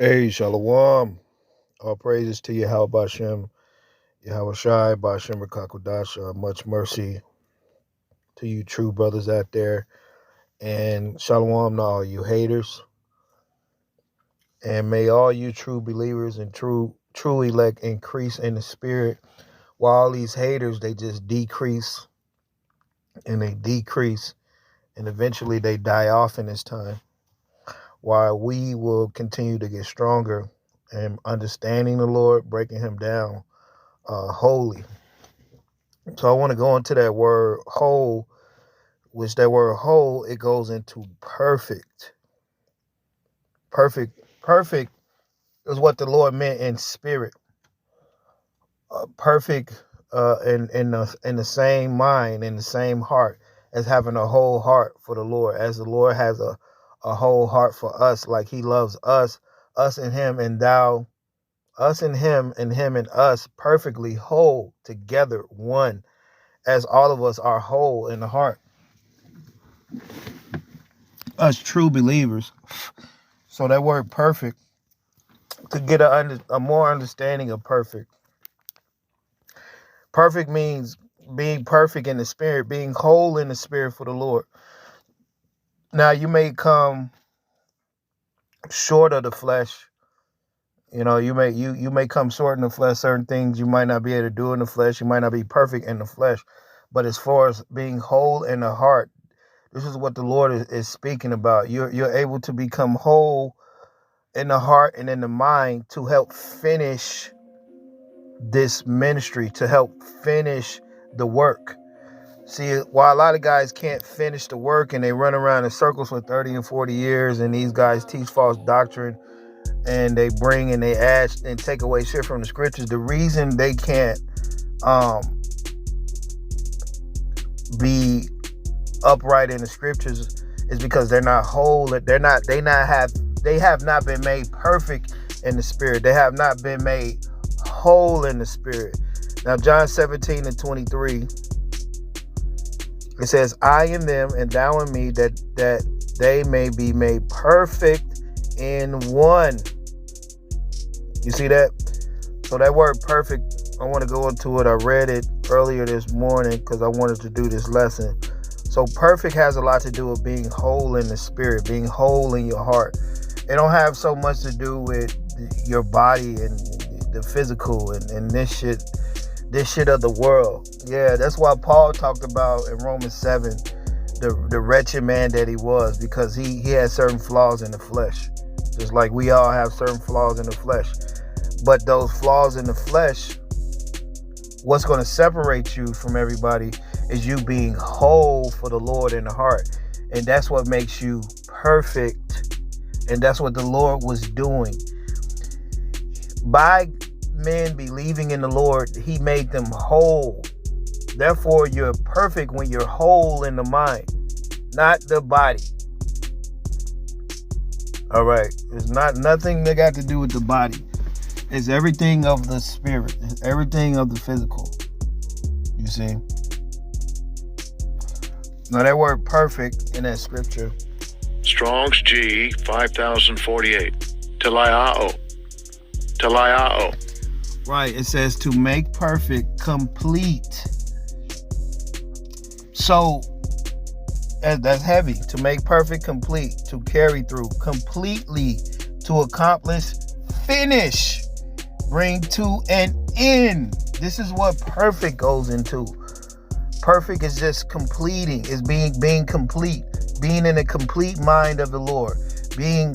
Hey, Shalom. All praises to Yahawashi, Yahawashi, Bashem, Rakakodasha. Much mercy to you true brothers out there. And Shalom to all you haters. And may all you true believers and true elect increase in the spirit. While all these haters, they just decrease and they decrease. And eventually they die off in this time. While we will continue to get stronger and understanding the Lord, breaking him down wholly. So I want to go into that word whole, which that word whole, it goes into perfect. Perfect is what the Lord meant in spirit. Perfect in the same mind, in the same heart, as having a whole heart for the Lord, as the Lord has a whole heart for us, like he loves us and him and thou, us and him and us, perfectly whole together, one, as all of us are whole in the heart. Us true believers. So that word perfect, to get a more understanding of perfect. Perfect means being perfect in the spirit, being whole in the spirit for the Lord. Now you may come short of the flesh. You know, you may come short in the flesh. Certain things you might not be able to do in the flesh. You might not be perfect in the flesh. But as far as being whole in the heart, this is what the Lord is speaking about. You're able to become whole in the heart and in the mind to help finish this ministry, to help finish the work. See, while a lot of guys can't finish the work and they run around in circles for 30 and 40 years, and these guys teach false doctrine and they bring and they add and take away shit from the scriptures, the reason they can't be upright in the scriptures is because they're not whole. They have not been made perfect in the spirit. They have not been made whole in the spirit. Now, John 17 and 23, it says, I in them and thou in me, that they may be made perfect in one. You see that? So that word perfect, I want to go into it. I read it earlier this morning because I wanted to do this lesson. So perfect has a lot to do with being whole in the spirit, being whole in your heart. It don't have so much to do with your body and the physical and this shit of the world. Yeah, that's why Paul talked about in Romans 7 the wretched man that he was, because he had certain flaws in the flesh, just like we all have certain flaws in the flesh. But those flaws in the flesh, what's going to separate you from everybody is you being whole for the Lord in the heart. And that's what makes you perfect. And that's what the Lord was doing. By men believing in the Lord, he made them whole. Therefore, you're perfect when you're whole in the mind, not the body. All right. It's nothing that got to do with the body. It's everything of the spirit. It's everything of the physical. You see? Now that word perfect in that scripture, Strong's G 5048. Teliao. right, it says to make perfect, complete. So that's heavy. To make perfect, complete, to carry through, completely, to accomplish, finish, bring to an end. This is what perfect goes into. Perfect is just completing, is being complete, being in a complete mind of the Lord, being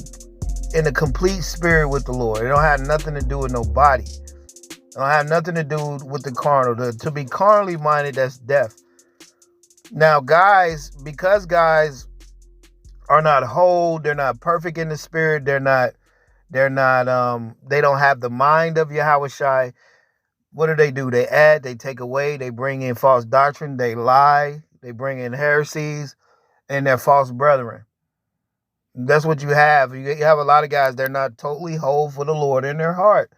in a complete spirit with the Lord. It don't have nothing to do with no body. It don't have nothing to do with the carnal. To be carnally minded, that's death. Now, because guys are not whole, they're not perfect in the spirit, they don't have the mind of Yahawashi. What do? They add, they take away, they bring in false doctrine, they lie, they bring in heresies, and they're false brethren. That's what you have. You have a lot of guys, they're not totally whole for the Lord in their heart.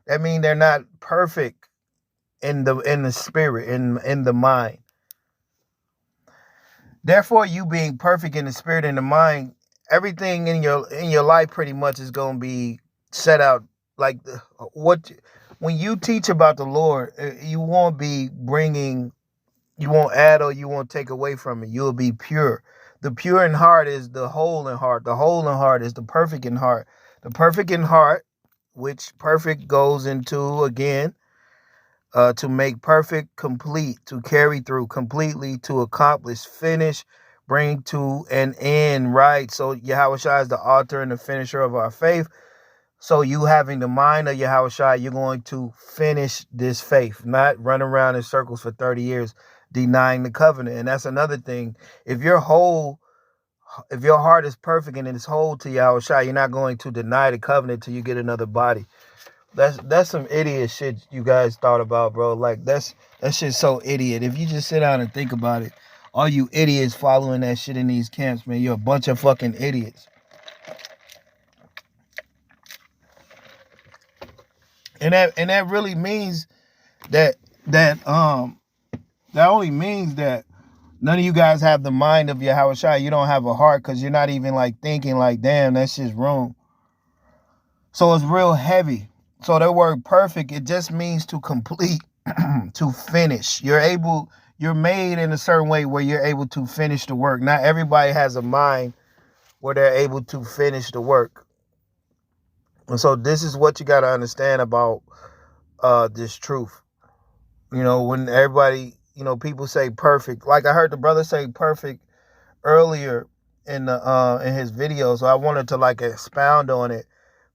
That means they're not perfect in the spirit, in the mind. Therefore, you being perfect in the spirit and the mind, everything in your life pretty much is going to be set out like what when you teach about the Lord, you won't be bringing, you won't add or you won't take away from it. You'll be pure. The pure in heart is the whole in heart. The whole in heart is the perfect in heart. The perfect in heart, which perfect goes into again, to make perfect, complete, to carry through, completely, to accomplish, finish, bring to an end, right? So Yahawashi is the author and the finisher of our faith. So you having the mind of Yahawashi, you're going to finish this faith, not run around in circles for 30 years denying the covenant. And that's another thing. If your heart is perfect and it's whole to Yahawashi, you're not going to deny the covenant till you get another body. That's some idiot shit you guys thought about, bro. Like that shit's so idiot. If you just sit down and think about it, all you idiots following that shit in these camps, man, you're a bunch of fucking idiots. And that really means that only means that none of you guys have the mind of Yahawashi. You don't have a heart because you're not even like thinking like, damn, that shit's wrong. So it's real heavy. So that word perfect, it just means to complete, to finish. You're made in a certain way where you're able to finish the work. Not everybody has a mind where they're able to finish the work. And so this is what you got to understand about this truth. You know, when everybody, people say perfect, like I heard the brother say perfect earlier in his video, so I wanted to like expound on it.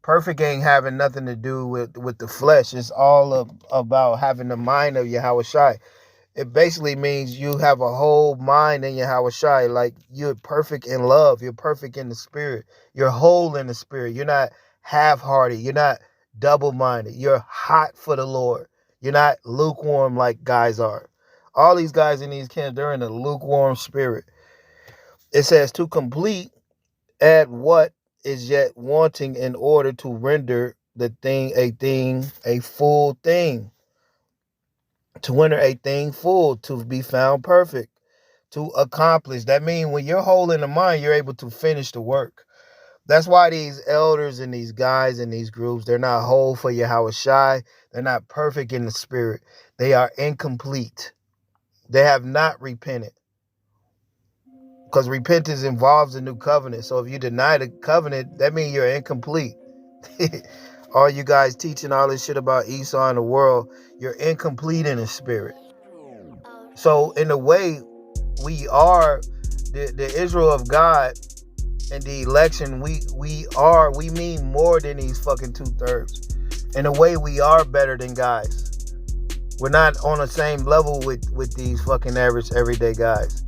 Perfect ain't having nothing to do with the flesh. It's all about having the mind of Yahawashi. It basically means you have a whole mind in Yahawashi. Like you're perfect in love. You're perfect in the spirit. You're whole in the spirit. You're not half-hearted. You're not double-minded. You're hot for the Lord. You're not lukewarm like guys are. All these guys in these camps, they're in a lukewarm spirit. It says to complete, add what is yet wanting in order to render the thing a full thing. To render a thing full, to be found perfect, to accomplish. That means when you're whole in the mind, you're able to finish the work. That's why these elders and these guys in these groups, they're not whole for Yahawashi. They're not perfect in the spirit. They are incomplete. They have not repented. Because repentance involves a new covenant. So if you deny the covenant, that means you're incomplete. All you guys teaching all this shit about Esau and the world, you're incomplete in the spirit. So in a way, we are the Israel of God and the election. We mean more than these fucking 2/3. In a way, we are better than guys. We're not on the same level with these fucking average everyday guys.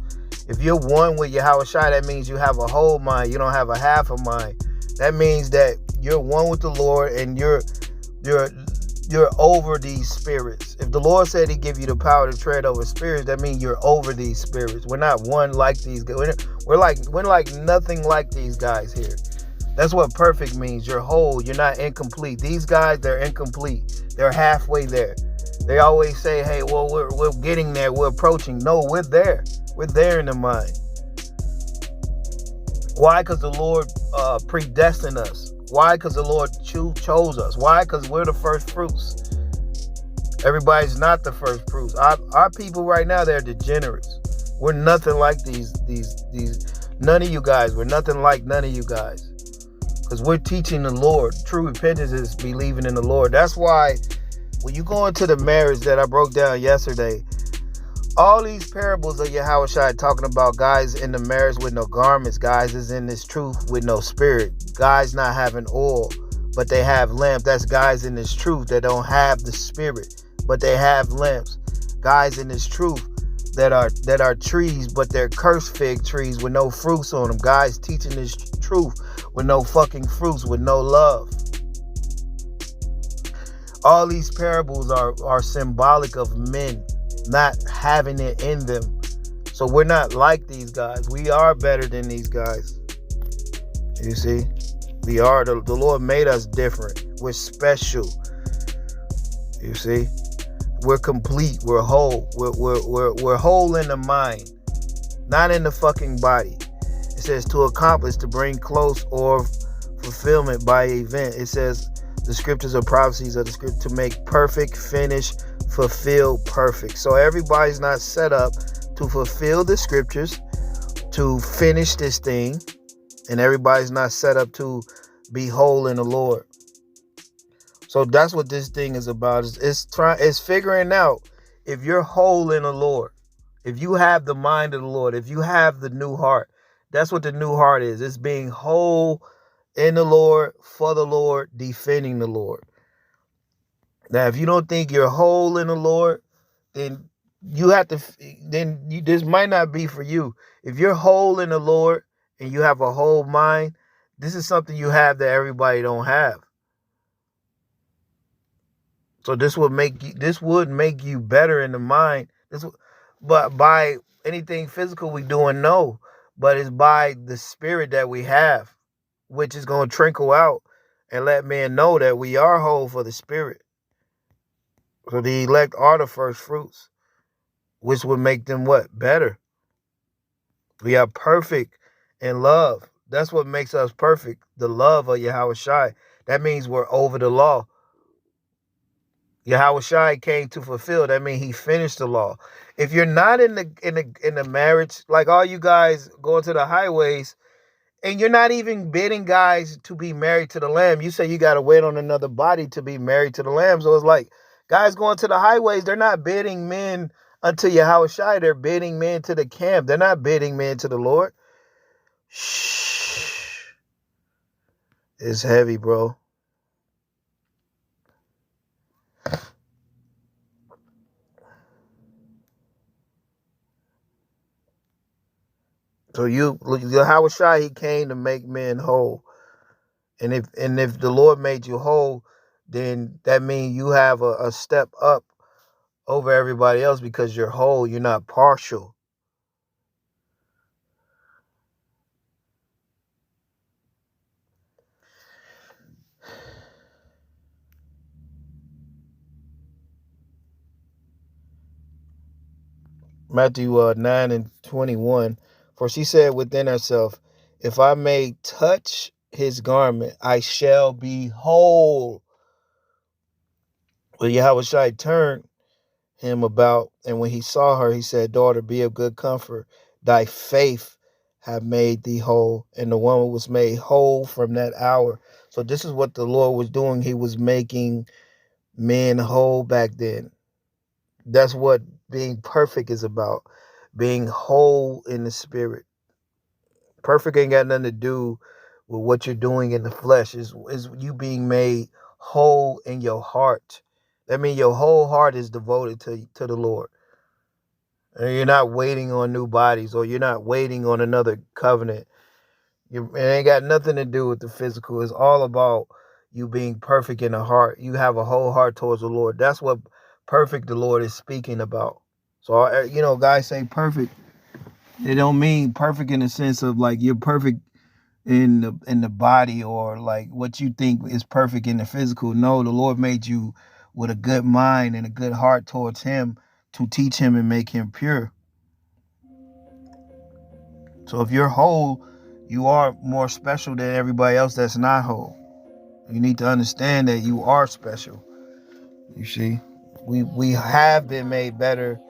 If you're one with Yahawashi, that means you have a whole mind. You don't have a half a mind. That means that you're one with the Lord and you're over these spirits. If the Lord said he give you the power to tread over spirits, that means you're over these spirits. We're not one like these guys. We're like nothing like these guys here. That's what perfect means. You're whole. You're not incomplete. These guys, they're incomplete. They're halfway there. They always say, hey, well, we're getting there. We're approaching. No, we're there. We're there in the mind. Why? Because the Lord predestined us. Why? Because the Lord chose us. Why? Because we're the first fruits. Everybody's not the first fruits. Our people right now, they're degenerates. We're nothing like these. None of you guys. We're nothing like none of you guys. Because we're teaching the Lord. True repentance is believing in the Lord. That's why when you go into the marriage that I broke down yesterday, all these parables of Yahawashi talking about guys in the marriage with no garments, guys is in this truth with no spirit, guys not having oil, but they have lamp. That's guys in this truth that don't have the spirit, but they have lamps. Guys in this truth that are trees, but they're cursed fig trees with no fruits on them. Guys teaching this truth with no fucking fruits, with no love. All these parables are symbolic of men not having it in them. So we're not like these guys. We are better than these guys. You see? We are. The Lord made us different. We're special. You see? We're complete. We're whole. We're whole in the mind, not in the fucking body. It says to accomplish, to bring close or fulfillment by event. It says the scriptures or prophecies of the script to make perfect, finish, fulfill, perfect. So everybody's not set up to fulfill the scriptures, to finish this thing, and everybody's not set up to be whole in the Lord. So that's what this thing is about. It's figuring out if you're whole in the Lord, if you have the mind of the Lord, if you have the new heart. That's what the new heart is. It's being whole in the Lord, for the Lord, defending the Lord. Now, if you don't think you're whole in the Lord, then you have to. This might not be for you. If you're whole in the Lord and you have a whole mind, this is something you have that everybody don't have. So this would make you better in the mind. But by anything physical we doing, no. But it's by the spirit that we have, which is going to trickle out and let men know that we are whole for the spirit. So the elect are the first fruits, which would make them what? Better. We are perfect in love. That's what makes us perfect. The love of Yahawashi. That means we're over the law. Yahawashi came to fulfill. That means he finished the law. If you're not in the marriage, like all you guys going to the highways, and you're not even bidding guys to be married to the Lamb, you say you got to wait on another body to be married to the Lamb. So it's like guys going to the highways, they're not bidding men unto Yahawashi. They're bidding men to the camp. They're not bidding men to the Lord. Shh. It's heavy, bro. So Yahawashi, he came to make men whole. And if the Lord made you whole, then that means you have a step up over everybody else because you're whole. You're not partial. Matthew 9:21. For she said within herself, if I may touch his garment, I shall be whole. Well, Yahawashi turned him about, and when he saw her, he said, daughter, be of good comfort. Thy faith have made thee whole. And the woman was made whole from that hour. So this is what the Lord was doing. He was making men whole back then. That's what being perfect is about. Being whole in the spirit. Perfect ain't got nothing to do with what you're doing in the flesh. Is you being made whole in your heart. That means your whole heart is devoted to the Lord. And you're not waiting on new bodies, or you're not waiting on another covenant. It ain't got nothing to do with the physical. It's all about you being perfect in the heart. You have a whole heart towards the Lord. That's what perfect the Lord is speaking about. So, guys say perfect. It don't mean perfect in the sense of like you're perfect in the body, or like what you think is perfect in the physical. No, the Lord made you with a good mind and a good heart towards him to teach him and make him pure. So if you're whole, you are more special than everybody else that's not whole. You need to understand that you are special. You see, we have been made better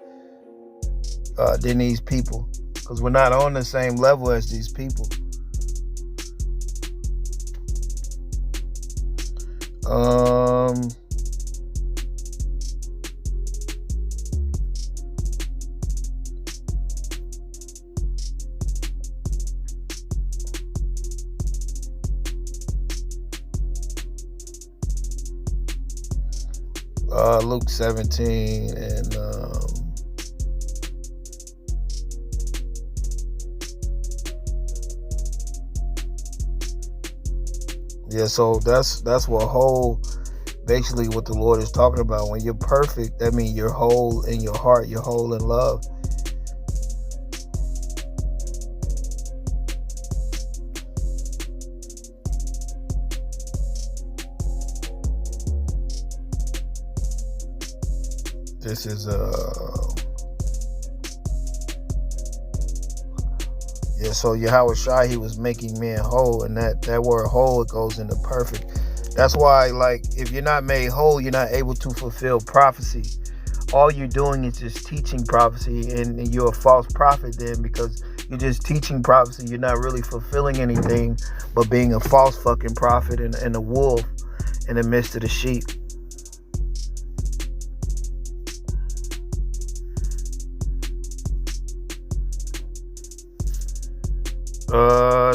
than these people, because we're not on the same level as these people. Luke 17 and so that's what whole, basically what the Lord is talking about. When you're perfect, that means you're whole in your heart, you're whole in love. This is so Yahawashi, he was making men whole, and that word whole, it goes into perfect. That's why, like, if you're not made whole, you're not able to fulfill prophecy. All you're doing is just teaching prophecy, and you're a false prophet then, because you're just teaching prophecy. You're not really fulfilling anything but being a false fucking prophet and a wolf in the midst of the sheep.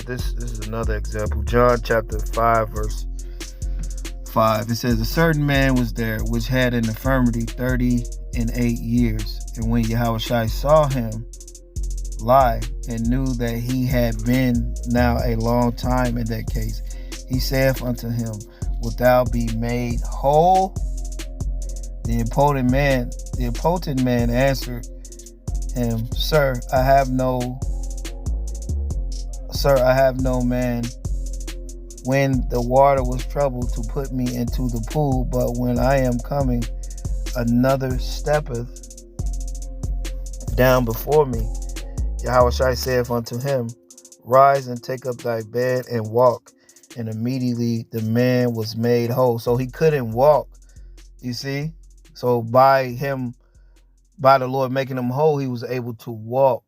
This is another example. John chapter 5, verse 5. It says, a certain man was there which had an infirmity 38 years. And when Yahawashi saw him lie and knew that he had been now a long time in that case, he saith unto him, wilt thou be made whole? The impotent man answered him, Sir, I have no man when the water was troubled to put me into the pool, but when I am coming, another steppeth down before me. Yahawashi saith unto him, rise and take up thy bed and walk. And immediately the man was made whole. So he couldn't walk, you see? So by the Lord making him whole, he was able to walk.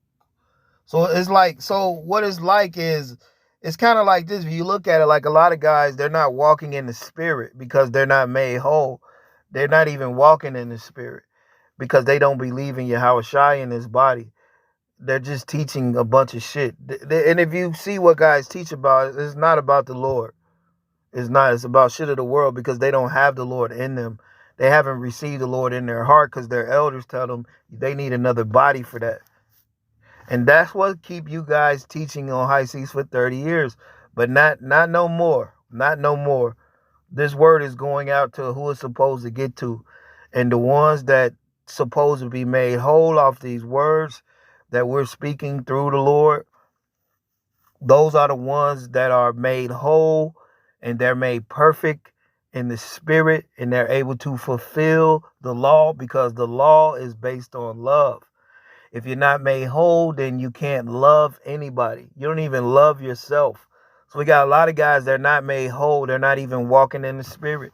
So it's like, so what it's like is, it's kind of like this. If you look at it, like a lot of guys, they're not walking in the spirit because they're not made whole. They're not even walking in the spirit because they don't believe in Yahawashi in his body. They're just teaching a bunch of shit. And if you see what guys teach about, it's not about the Lord. It's not. It's about shit of the world because they don't have the Lord in them. They haven't received the Lord in their heart because their elders tell them they need another body for that. And that's what keep you guys teaching on high seas for 30 years. But not no more. Not no more. This word is going out to who it's supposed to get to. And the ones that supposed to be made whole off these words that we're speaking through the Lord, those are the ones that are made whole and they're made perfect in the spirit, and they're able to fulfill the law because the law is based on love. If you're not made whole, then you can't love anybody. You don't even love yourself. So we got a lot of guys that are not made whole. They're not even walking in the spirit.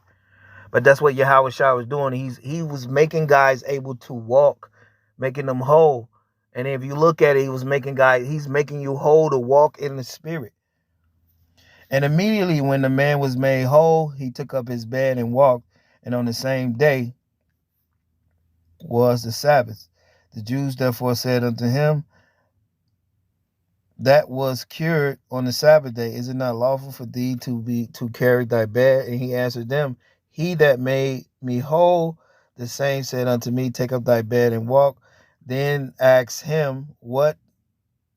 But that's what Yahawashi was doing. He was making guys able to walk, making them whole. And if you look at it, he's making you whole to walk in the spirit. And immediately when the man was made whole, he took up his bed and walked. And on the same day was the Sabbath. The Jews therefore said unto him, that was cured on the Sabbath day, is it not lawful for thee to carry thy bed? And he answered them, he that made me whole, the same said unto me, take up thy bed and walk. Then asked him, what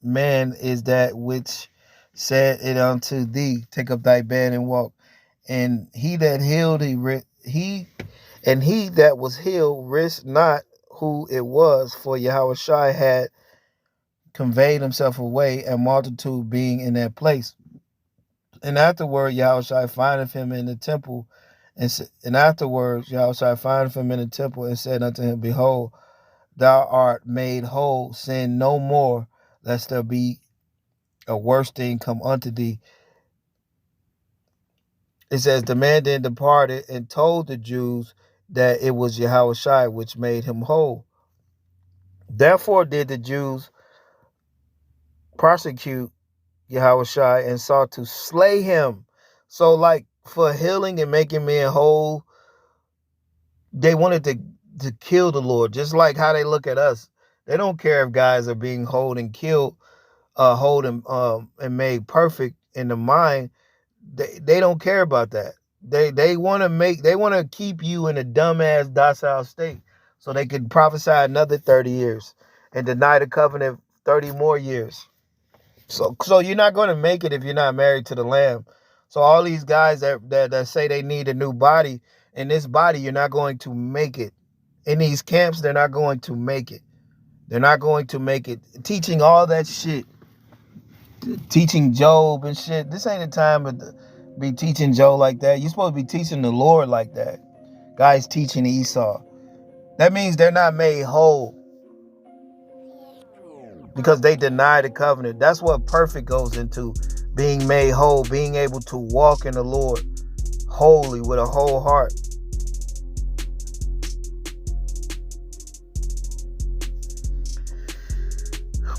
man is that which said it unto thee, take up thy bed and walk? And he that was healed risked not who it was, for Yahawashi had conveyed himself away, and multitude being in that place. And afterward Yahawashi findeth him in the temple, and said unto him, behold, thou art made whole, sin no more, lest there be a worse thing come unto thee. It says, the man then departed and told the Jews that it was Yahawashi which made him whole. Therefore did the Jews prosecute Yahawashi and sought to slay him. So like for healing and making men whole, they wanted to kill the Lord, just like how they look at us. They don't care if guys are being whole and killed, whole and made perfect in the mind. They don't care about that. They want to keep you in a dumbass docile state so they can prophesy another 30 years and deny the covenant 30 more years. So you're not going to make it if you're not married to the Lamb. So all these guys that say they need a new body, in this body, you're not going to make it. In these camps, they're not going to make it. They're not going to make it. Teaching all that shit. Teaching Job and shit. This ain't the time to be teaching Job like that. You're supposed to be teaching the Lord like that. Guys teaching Esau. That means they're not made whole. Because they deny the covenant. That's what perfect goes into. Being made whole. Being able to walk in the Lord. wholly with a whole heart.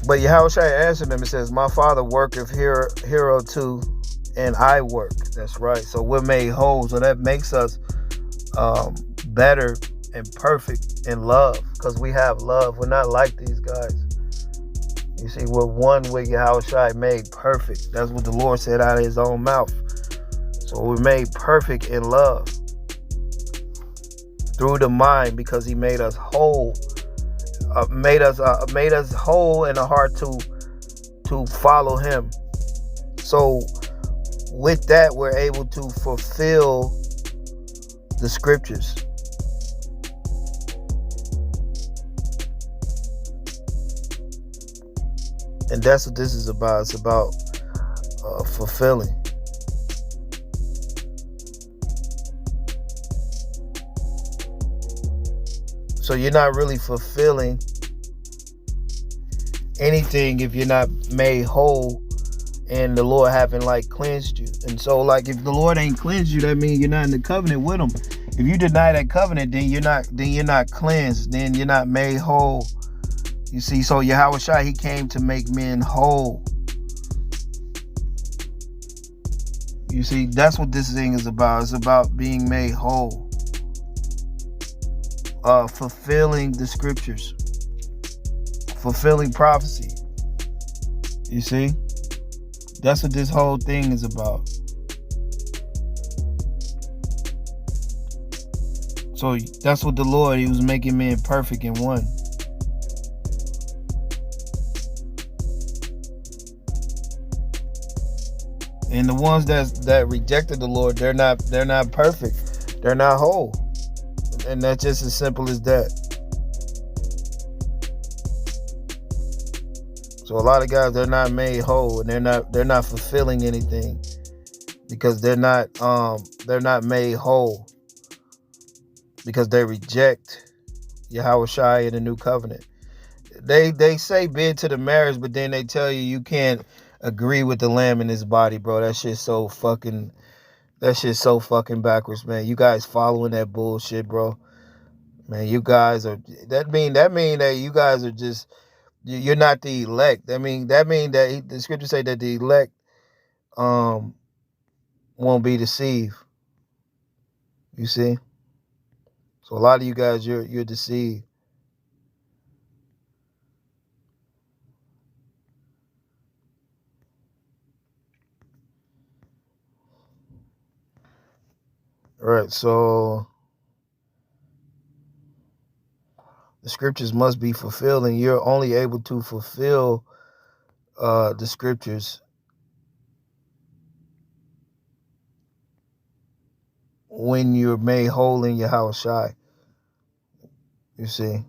But Yahawashi answered them and says, my Father worketh hero too, and I work. That's right. So we're made whole. So that makes us better and perfect in love, because we have love. We're not like these guys. You see, we're one with Yahawashi, made perfect. That's what the Lord said out of his own mouth. So we're made perfect in love through the mind, because he made us whole. Made us whole in the heart to follow him. So with that, we're able to fulfill the scriptures. And that's what this is about. It's about fulfilling. So you're not really fulfilling anything if you're not made whole and the Lord haven't like cleansed you. And so like if the Lord ain't cleansed you, that means you're not in the covenant with him. If you deny that covenant, then you're not cleansed. Then you're not made whole. You see, so Yahawashi, he came to make men whole. You see, that's what this thing is about. It's about being made whole. Fulfilling the scriptures. Fulfilling prophecy. You see? That's what this whole thing is about. So that's what the Lord, he was making men perfect in one. And the ones that rejected the Lord, they're not perfect. They're not whole. And that's just as simple as that. So a lot of guys, they're not made whole, and they're not fulfilling anything because they're not made whole, because they reject Yahawashi in the new covenant. They say bid to the marriage, but then they tell you can't agree with the lamb in his body, bro. That shit's so fucking backwards, man. You guys following that bullshit, bro. Man, you guys are that mean that you guys are just, you're not the elect. That mean that the scriptures say that the elect won't be deceived. You see? So a lot of you guys, you're deceived. All right, so the scriptures must be fulfilled, and you're only able to fulfill the scriptures when you're made whole in Yahawashi. You see?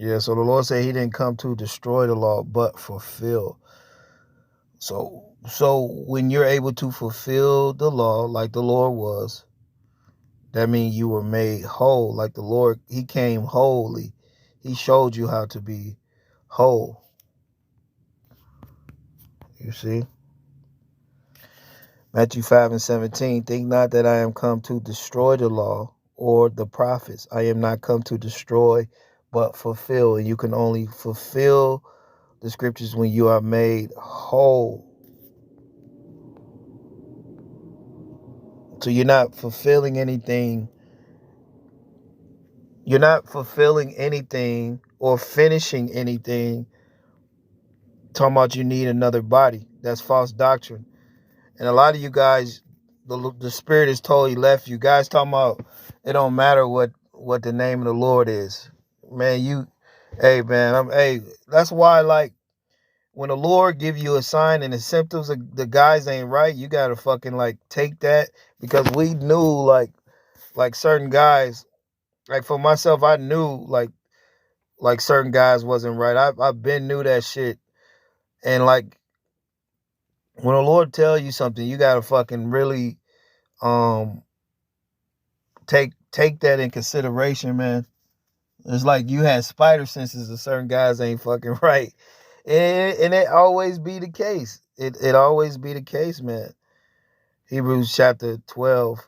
Yeah, so the Lord said he didn't come to destroy the law, but fulfill. So when you're able to fulfill the law like the Lord was, that means you were made whole. Like the Lord, he came wholly. He showed you how to be whole. You see? Matthew 5:17, think not that I am come to destroy the law or the prophets. I am not come to destroy, but fulfill. And you can only fulfill the scriptures when you are made whole. So you're not fulfilling anything. You're not fulfilling anything or finishing anything talking about you need another body. That's false doctrine. And a lot of you guys, the spirit is totally left you. Guys talking about it don't matter what the name of the Lord is. Man, that's why, like, when the Lord give you a sign and the symptoms of the guys ain't right, you gotta fucking like take that, because we knew like certain guys, like for myself, I knew like certain guys wasn't right. I've been knew that shit. And like when the Lord tell you something, you gotta fucking really Take that in consideration, man. It's like you had spider senses and certain guys ain't fucking right. And it always be the case. It always be the case, man. Hebrews chapter 12,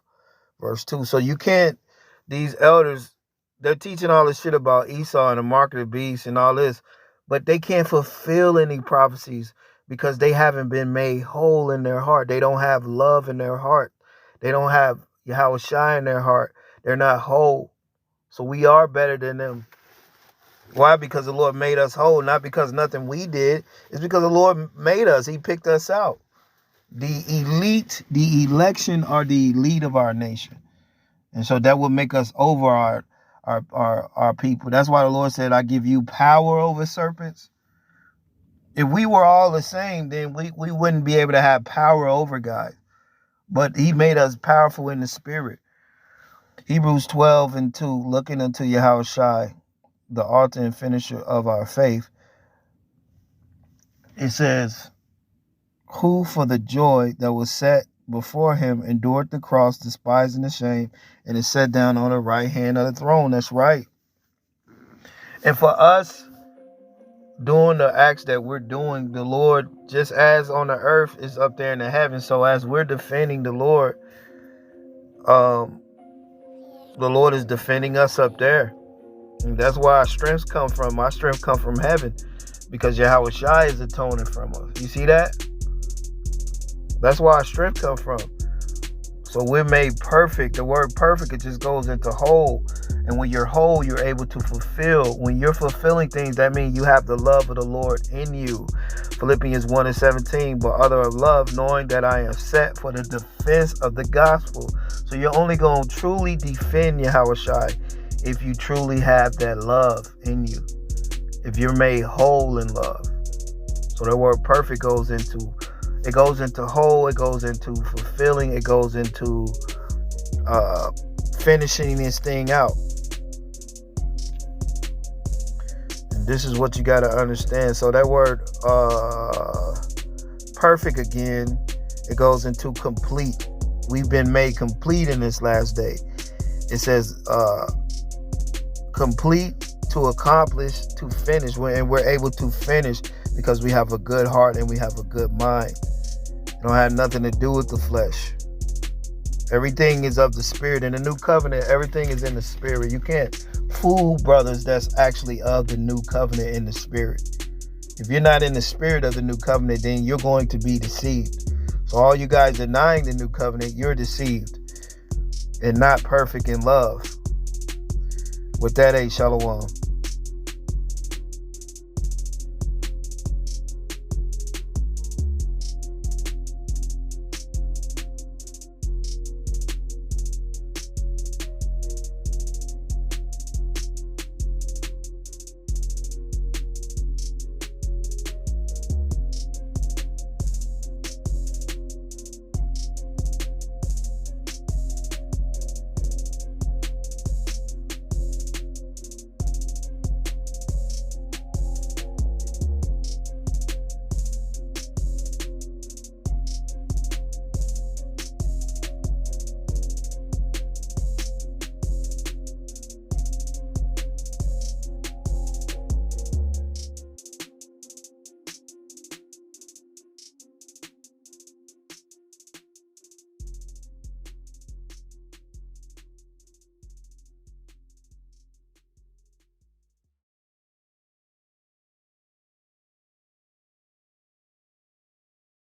verse 2. So you can't, these elders, they're teaching all this shit about Esau and the mark of the beast and all this, but they can't fulfill any prophecies because they haven't been made whole in their heart. They don't have love in their heart. They don't have Yahawashi in their heart. They're not whole. So we are better than them. Why? Because the Lord made us whole, not because nothing we did. It's because the Lord made us. He picked us out. The elite, the election are the elite of our nation. And so that will make us over our people. That's why the Lord said, I give you power over serpents. If we were all the same, then we wouldn't be able to have power over God. But he made us powerful in the spirit. Hebrews 12 and 2, looking unto Yahawashi, the author and finisher of our faith. It says, who for the joy that was set before him endured the cross, despising the shame, and is set down on the right hand of the throne. That's right. And for us, doing the acts that we're doing, the Lord, just as on the earth, is up there in the heavens. So as we're defending the Lord is defending us up there. And that's where our strengths come from. Our strength come from heaven, because Yahawashi is atoning from us. You see that? That's where our strength come from. So we're made perfect. The word perfect, it just goes into whole. And when you're whole, you're able to fulfill. When you're fulfilling things, that means you have the love of the Lord in you. Philippians 1 and 17, but other of love, knowing that I am set for the defense of the gospel. So you're only going to truly defend Yahawashi if you truly have that love in you. If you're made whole in love. So the word perfect goes into whole, it goes into fulfilling, it goes into finishing this thing out. And this is what you got to understand. So that word perfect, again, it goes into complete. We've been made complete in this last day. It says complete, to accomplish, to finish, and we're able to finish because we have a good heart and we have a good mind. It don't have nothing to do with the flesh. Everything is of the spirit. In the new covenant, everything is in the spirit. You can't fool brothers that's actually of the new covenant in the spirit. If you're not in the spirit of the new covenant, then you're going to be deceived. So all you guys denying the new covenant, you're deceived and not perfect in love. With that, shalom.